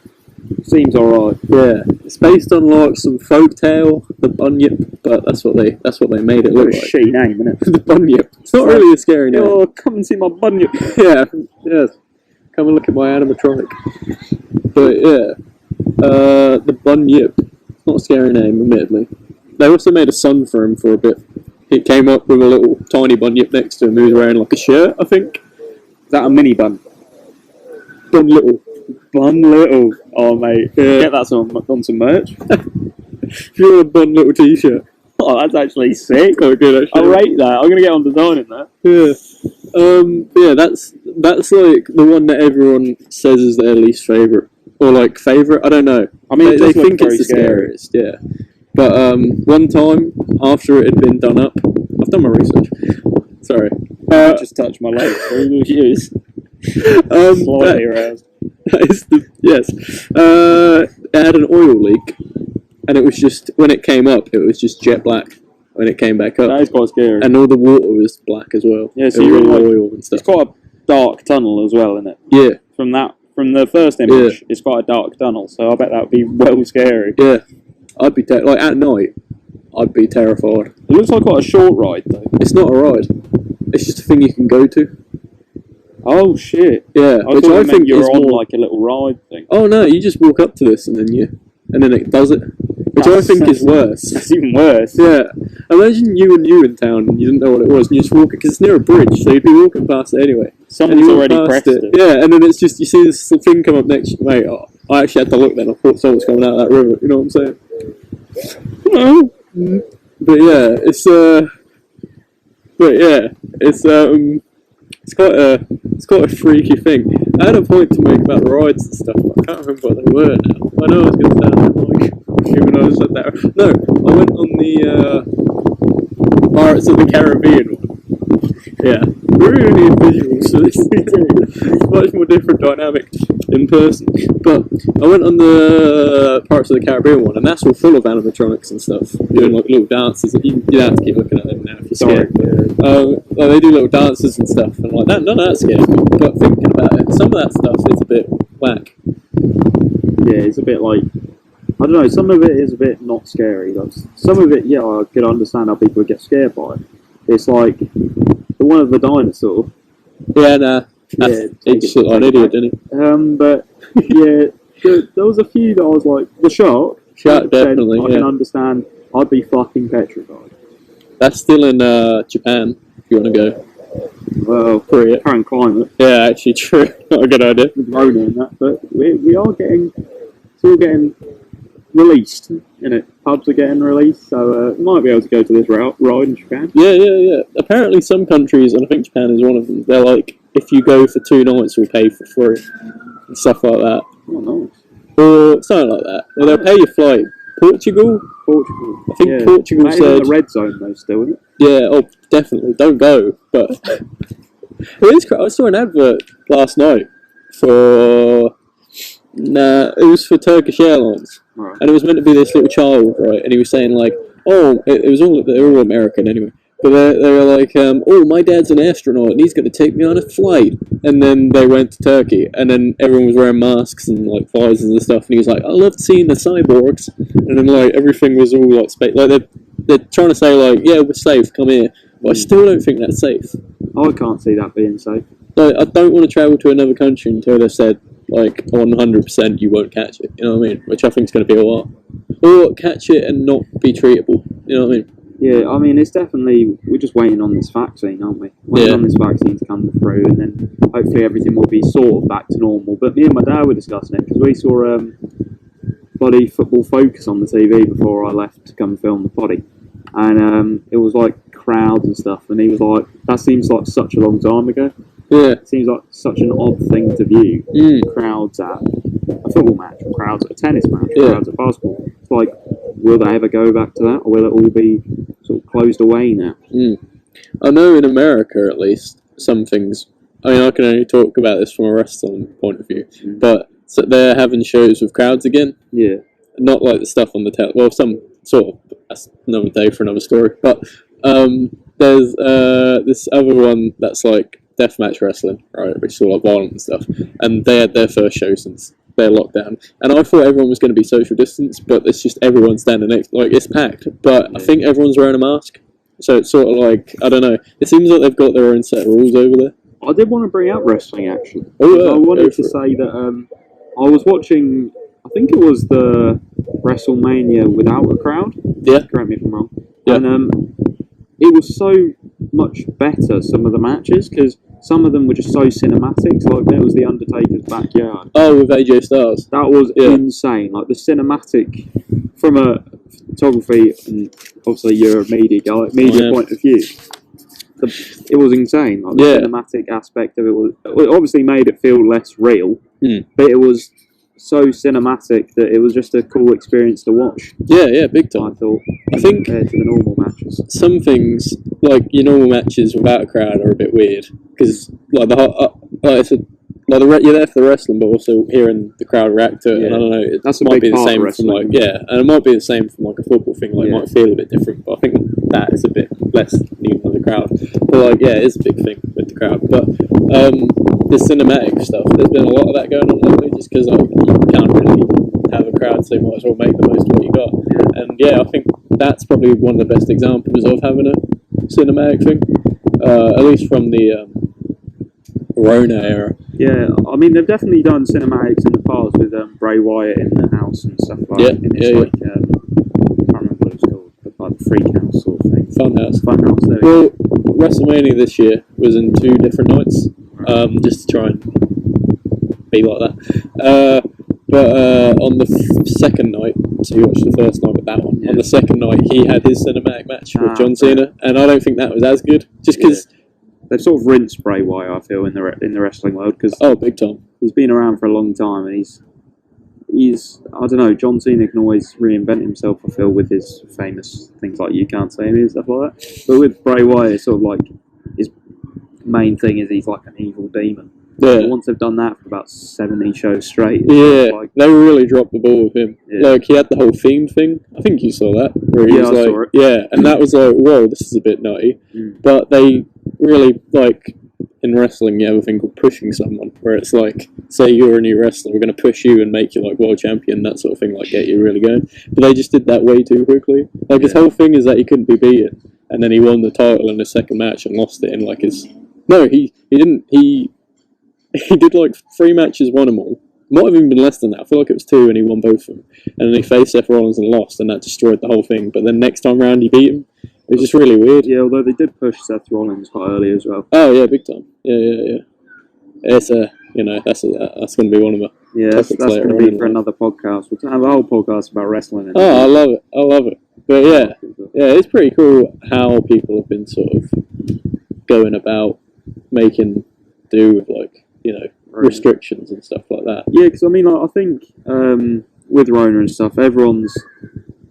Seems alright. Yeah, it's based on like some folk tale, the Bunyip, but that's what they made it look like. Shitty name, isn't it? The Bunyip. It's not really a scary name. Oh, come and see my Bunyip. Yeah, yes. Come and look at my animatronic. But yeah, the Bunyip. It's not a scary name, admittedly. They also made a son for him for a bit. He came up with a little tiny Bunyip next to him. He was wearing like a shirt, I think. Is that a mini bun? Bun Little. Bun Little. Oh, mate. Yeah. Get that on some merch. If you want a Bun Little t-shirt. Oh, that's actually sick. Oh, good, actually. I rate that. I'm going to get on designing that. Yeah. Yeah, that's like the one that everyone says is their least favourite. Or like favourite, I don't know. I mean, they think it's the scary. scariest, yeah. But one time, after it had been done up, I've done my research. Sorry. I just touched my leg. Slightly aroused. Yes. It had an oil leak, and it was just, when it came up, it was just jet black when it came back up. That is quite scary. And all the water was black as well. Yeah, so you're in like, oil and stuff. It's quite a dark tunnel as well, isn't it? Yeah. From the first image, it's quite a dark tunnel, so I bet that would be well scary. Yeah. I'd be, like, at night, I'd be terrified. It looks like quite a short ride, though. It's not a ride. It's just a thing you can go to. Oh, shit. Yeah, which I think you're is on, more like, a little ride thing. Oh, no, you just walk up to this and then it does it. Which I think is worse. That's even worse. Yeah. Imagine you in town and you didn't know what it was and you just walk it, because it's near a bridge, so you'd be walking past it anyway. Someone's already pressed it. Yeah, and then it's just, you see this thing come up next to you, mate. Oh, I actually had to look then. I thought someone was coming out of that river, you know what I'm saying? But yeah, it's quite a freaky thing. I had a point to make about the rides and stuff, but I can't remember what they were now. I know I was going to sound like when I was at that. No, I went on the Pirates of the Caribbean one. Yeah, we really need visuals for this. It's much more different dynamic in person. But I went on the Pirates of the Caribbean one, and that's all full of animatronics and stuff, doing like little dances. You don't have to keep looking at them now if you're scared. Like they do little dances and stuff, and like that. None of that scares me. But thinking about it, some of that stuff is a bit whack. Yeah, it's a bit like, I don't know. Some of it is a bit not scary. Like, some of it, yeah, I could understand how people would get scared by it. It's like the one of the dinosaur. Yeah, nah. Yeah, it's like an idiot, didn't he? But yeah, there was a few that I was like, the shark. Shark, definitely. I can understand. I'd be fucking petrified. That's still in Japan. If you want to go. Well, current climate. Yeah, actually, true. Not a good idea. With Rona and that, but we are getting, it's all getting released. Innit? Pubs are getting released, so might be able to go to this ride in Japan. Yeah. Apparently, some countries, and I think Japan is one of them, they're like, if you go for 2 nights, we'll pay for free and stuff like that. Oh, nice. Or something like that. Or they'll pay your flight. Portugal. I think Portugal that said. In the red zone though, still, isn't it? Yeah. Oh, definitely. Don't go. But I saw an advert last night for. It was for Turkish Airlines, right. And it was meant to be this little child, right? And he was saying like, "Oh, they were all American anyway." But they were like, "Oh, my dad's an astronaut, and he's going to take me on a flight." And then they went to Turkey, and then everyone was wearing masks and like visors and stuff. And he was like, "I loved seeing the cyborgs." And then like everything was all like space. Like they're trying to say like, "Yeah, we're safe. Come here." But I still don't think that's safe. I can't see that being safe. Like, I don't want to travel to another country until they've said like 100% you won't catch it. You know what I mean? Which I think is going to be a while. Or catch it and not be treatable. You know what I mean? Yeah, I mean, it's definitely, we're just waiting on this vaccine, aren't we? Waiting on this vaccine to come through, and then hopefully everything will be sort of back to normal. But me and my dad were discussing it, because we saw bloody Football Focus on the TV before I left to come film the poddy. And it was like crowds and stuff, and he was like, that seems like such a long time ago. Yeah. It seems like such an odd thing to view. Crowds at a football match, or crowds at a tennis match, crowds at basketball. It's like, will they ever go back to that, or will it all be sort of closed away now? I know in America, at least, some things. I mean, I can only talk about this from a wrestling point of view, but so they're having shows with crowds again. Yeah. Not like the stuff on the tele. Well, some sort of. That's another day for another story. But there's this other one that's like deathmatch wrestling, right? Which is all like violent and stuff. And they had their first show since their lockdown, and I thought everyone was going to be social distance, but it's just everyone standing next, like it's packed. But I think everyone's wearing a mask, so it's sort of like, I don't know. It seems like they've got their own set of rules over there. I did want to bring up wrestling actually. Oh, yeah, I wanted to say that I was watching. I think it was the WrestleMania without a crowd. Yeah. Correct me if I'm wrong. Yeah. And it was so much better, some of the matches, because some of them were just so cinematic. Like there was the Undertaker's backyard. Oh, with AJ Styles. That was insane. Like the cinematic from a photography and obviously you're a media guy, point of view. It was insane. Like the cinematic aspect of it obviously made it feel less real, but it was so cinematic that it was just a cool experience to watch. Yeah, big time. I think compared to the normal matches, some things like your normal matches without a crowd are a bit weird because like you're there for the wrestling, but also hearing the crowd react to it. And I don't know, that might be the same from and it might be the same from like a football thing. Like it might feel a bit different, but I think that is a bit less needed with the crowd. But it is a big thing with the crowd. But the cinematic stuff, there's been a lot of that going on lately, just because you can't really have a crowd, so you might as well make the most of what you got. And I think that's probably one of the best examples of having a cinematic thing, at least from the Rona era. Yeah, I mean they've definitely done cinematics in the past with Bray Wyatt in the house and stuff like that. I can't remember what it's called, but like the Freak House sort of thing. Funhouse. There well, WrestleMania this year was in 2 different nights, just to try and be like that. But on the second night, so you watched the first night with that one. On the second night, he had his cinematic match with John Cena, and I don't think that was as good, just because. They've sort of rinsed Bray Wyatt, I feel, in the wrestling world, because big time. He's been around for a long time, and he's I don't know. John Cena can always reinvent himself, I feel, with his famous things like "You Can't Say Me" and stuff like that. But with Bray Wyatt, it's sort of like his main thing is he's like an evil demon. Yeah. But once they've done that for about 70 shows straight, they really dropped the ball with him. Yeah. Like he had the whole theme thing. I think you saw that. Where he was I saw it. And that was like, whoa, this is a bit nutty. But they really, like, in wrestling, you have a thing called pushing someone, where it's like, say you're a new wrestler, we're going to push you and make you like world champion, that sort of thing, like get you really going. But they just did that way too quickly. Like his whole thing is that he couldn't be beaten, and then he won the title in the second match and lost it in like his. No, he didn't. He did like 3 matches, won them all. Might have even been less than that. I feel like it was 2, and he won both of them. And then he faced Seth Rollins and lost, and that destroyed the whole thing. But then next time round, he beat him. It was just really weird. Yeah, although they did push Seth Rollins quite early as well. Oh yeah, big time. Yeah. It's that's going to be one of the that's going to be for another podcast. We'll have a whole podcast about wrestling. I love it. But it's pretty cool how people have been sort of going about making do with restrictions and stuff like that. Yeah, because I mean, I think with Rona and stuff, everyone's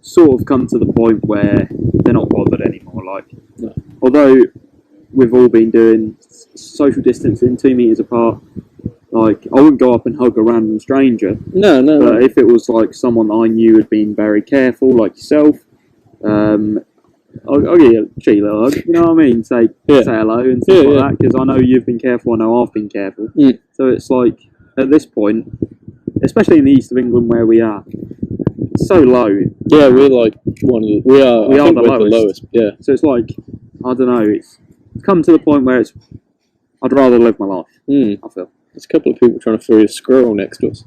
sort of come to the point where they're not bothered anymore. Although we've all been doing social distancing, 2 meters apart, like I wouldn't go up and hug a random stranger. No. But if it was like someone that I knew had been very careful, like yourself, I'll give you a cheeky little hug. You know what I mean? Say hello and stuff like that, because I know you've been careful. I know I've been careful. So it's like at this point, especially in the east of England where we are, it's so low. Yeah, we're like we are the lowest. Yeah. So it's like, I don't know. It's come to the point where I'd rather live my life. I feel. There's a couple of people trying to throw a squirrel next to us,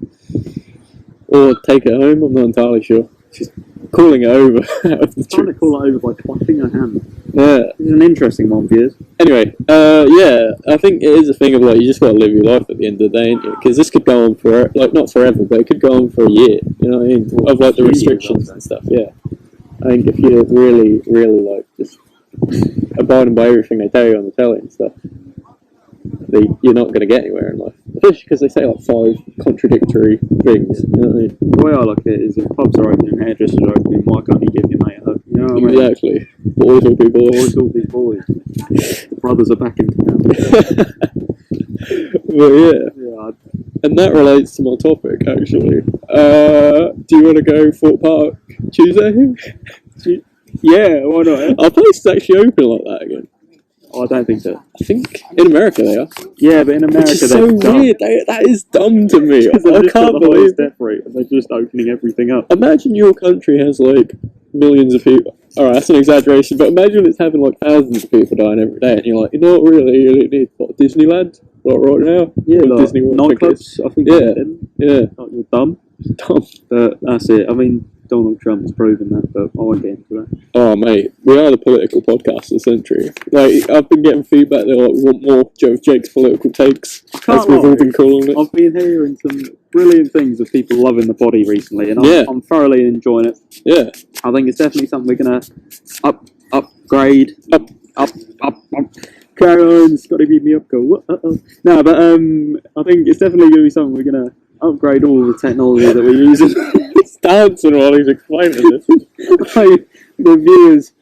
or take it home. I'm not entirely sure. She's calling it over. Trying to call it over by clapping her hand. Yeah, this is an interesting one for you. Anyway, I think it is a thing of like you just got to live your life at the end of the day, ain't you? Because this could go on for not forever, but it could go on for a year. You know what I mean? Of like the restrictions and stuff. Yeah, I think if you're really, really like just abiding by everything they tell you on the telly and stuff, you're not going to get anywhere in life. Especially because they say like 5 contradictory things. You know what I mean? The way I look at it is if pubs are open and hairdressers are open, why can't you give your mate a hug? You know what I mean? Exactly. Boys will be boys. Boys will be boys. The brothers are back in town. But yeah. And that relates to my topic, actually. Do you want to go Fort Park Tuesday? Yeah, why not? Our place is actually open like that again. I don't think so. I think in America they are. Yeah, but in America which is so weird. That is dumb to me. I can't believe death rate, and they're just opening everything up. Imagine your country has like millions of people. Alright, that's an exaggeration, but imagine it's having like thousands of people dying every day, and you're like, you know what, really, you really need Disneyland right now? Yeah, like Disney World nightclubs. I think. Yeah. Like, you're dumb. But that's it. I mean, Donald Trump has proven that, but I won't get into that. Oh, mate, we are the political podcast of the century. Like, I've been getting feedback that like, we want more Jake's political takes, as we've all been calling it. I've been hearing some brilliant things of people loving the body recently, and I'm thoroughly enjoying it. Yeah. I think it's definitely something we're going to upgrade. Up. Caroline's got to beat me up, go, what? No, but I think it's definitely going to be something we're going to upgrade all the technology that we're using. He's dancing while he's explaining this. Like, the viewers.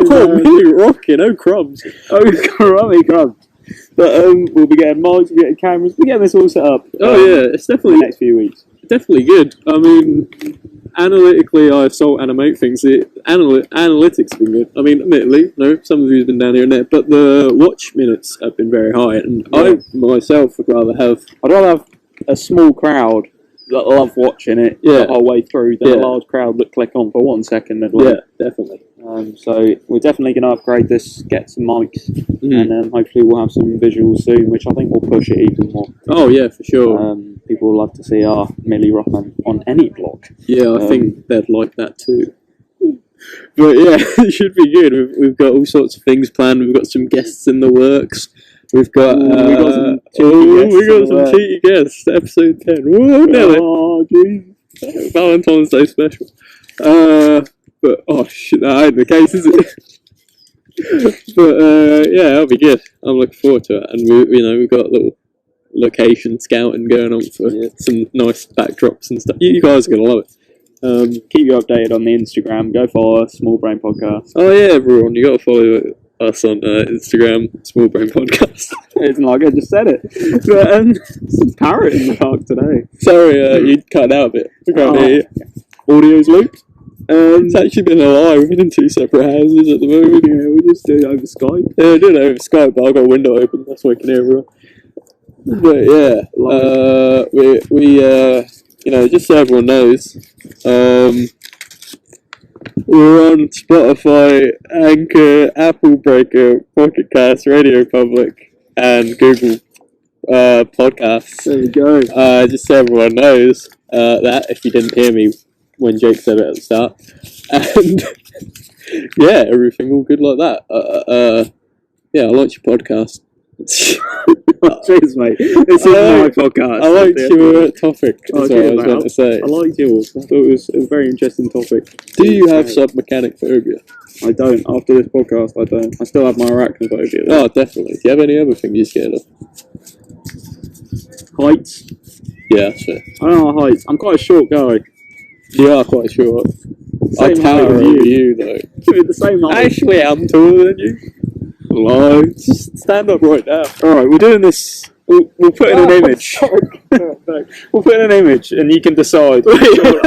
Oh, me rocking, oh crumbs. Oh, crummy crumbs. But we'll be getting mics, we'll be getting cameras, we'll be getting this all set up. Oh yeah, it's definitely the next few weeks. Definitely good. I mean, analytically, I salt animate things. Analytics have been good. I mean, admittedly, some of you's been down here and there, but the watch minutes have been very high, and I myself would rather have. I'd rather have a small crowd that love watching it the whole way through than a large crowd that click on for 1 second. And Definitely. So we're definitely going to upgrade this, get some mics, and hopefully we'll have some visuals soon, which I think will push it even more. Oh yeah, for sure. People will love to see our Millie Rockman on any vlog. Yeah, I think they'd like that too. But yeah, it should be good. We've got all sorts of things planned. We've got some guests in the works. We've got some cheeky guests. Episode 10. Whoa, Nelly. Oh, jeez. Valentine's Day special. But oh shit, that ain't the case, is it? But yeah, that'll be good. I'm looking forward to it, and we've got a little location scouting going on for some nice backdrops and stuff. You guys are gonna love it. Keep you updated on the Instagram. Go follow us, Small Brain Podcast. Oh yeah, everyone, you got to follow us on Instagram, Small Brain Podcast. It's not like I just said it. But some parrot in the park today. Sorry, you cut out a bit. I can't hear you. Audio's looped. It's actually been a lie. We've been in 2 separate houses at the moment. Yeah, we just do it over Skype. Yeah, I did it over Skype, but I've got a window open. That's why I can hear everyone. But yeah, we just so everyone knows, we're on Spotify, Anchor, Apple Breaker, Pocket Cast, Radio Public, and Google Podcasts. There you go. Just so everyone knows that if you didn't hear me when Jake said it at the start, and yeah, everything all good like that. Yeah, I like your podcast. Cheers, mate. This is my podcast. I liked your topic. That's what I was going to say. I liked yours. I thought it was a very interesting topic. Do you have submechanophobia? I don't. After this podcast, I don't. I still have my arachnophobia. Oh, definitely. Do you have any other things you're scared of? Heights. Yeah, that's fair. I don't know heights. I'm quite a short guy. You are quite short. I tower over you, though. We're the same height. Actually, I'm taller than you. Hello. Just stand up right now. Alright, we're doing this. We'll put in an image. We'll put in an image and you can decide. It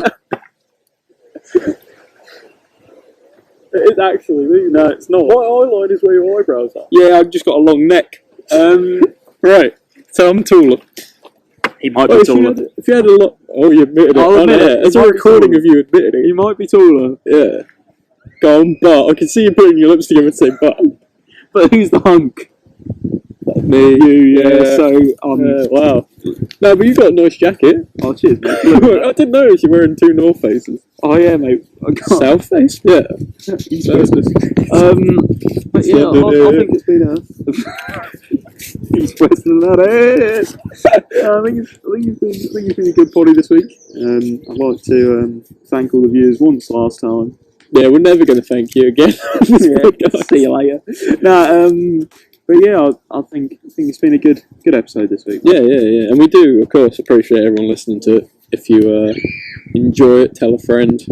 is actually me. No, it's not. My eyeline is where your eyebrows are. Yeah, I've just got a long neck. Right. So I'm taller. He might be taller. If you had a lot... Oh, you admitted it. I'll admit it. There's a recording of you admitting it. He might be taller. Yeah. Go on, but I can see you putting your lips together and say but. But who's the hunk? Me. You, yeah. So, wow. No, but you've got a nice jacket. Oh, cheers, mate. I didn't notice you're wearing 2 North Faces. Oh, yeah, mate. South Face? Yeah. East Western. But yeah, I think it's been a... East Western, that is. I think it's been a good potty this week. I'd like to thank all the viewers once last time. Yeah, we're never going to thank you again. See you later. But yeah, I think it's been a good episode this week. Yeah, and we do, of course, appreciate everyone listening to it. If you enjoy it, tell a friend,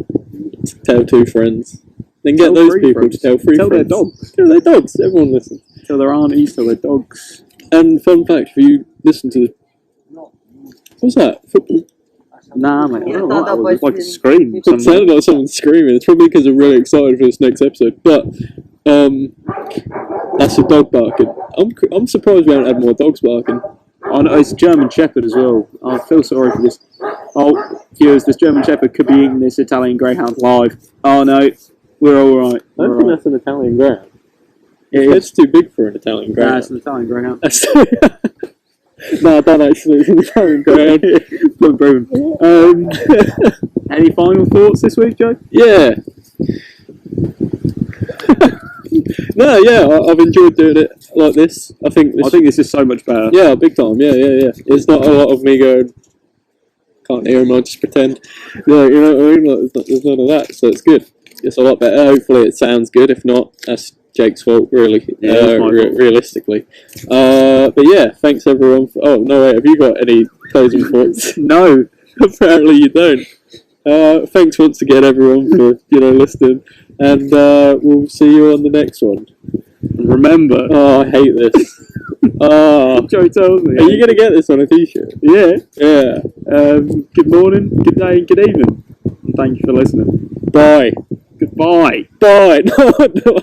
tell 2 friends, then get those people to tell 3 friends. Tell their dogs. Tell their dogs. Everyone listens. Tell their aunties. Tell their dogs. And fun fact, if you listen to, what's that? Football. Nah, mate, I don't know. That was like a scream. It sounded like someone screaming. It's probably because I'm really excited for this next episode. But That's a dog barking. I'm surprised we haven't had more dogs barking. Oh, no, it's German Shepherd as well. I feel sorry for this. Oh, viewers, this German Shepherd could be eating this Italian Greyhound live. Oh no, we're all right. I don't think that's an Italian Greyhound. It's too big for an Italian Greyhound. Nah, it's an Italian Greyhound. No, I don't actually. It's an Italian Greyhound. Any final thoughts this week, Joe? Yeah. No, yeah, I've enjoyed doing it like this. I think this is so much better. Yeah, big time. Yeah. It's not a lot of me going, can't hear him, I'll just pretend. Yeah, you know what I mean? Like, there's none of that, so it's good. It's a lot better. Hopefully it sounds good. If not, that's Jake's fault, really. Yeah, realistically. But yeah, thanks everyone. Oh, no, wait, have you got any closing thoughts? No. Apparently you don't. Thanks once again, everyone, for listening. And we'll see you on the next one. Remember. Oh, I hate this. Oh, Joe tells me. Are you going to get this on a t-shirt? Yeah. Yeah. Good morning, good day, and good evening. And thank you for listening. Bye. Goodbye. Bye. No.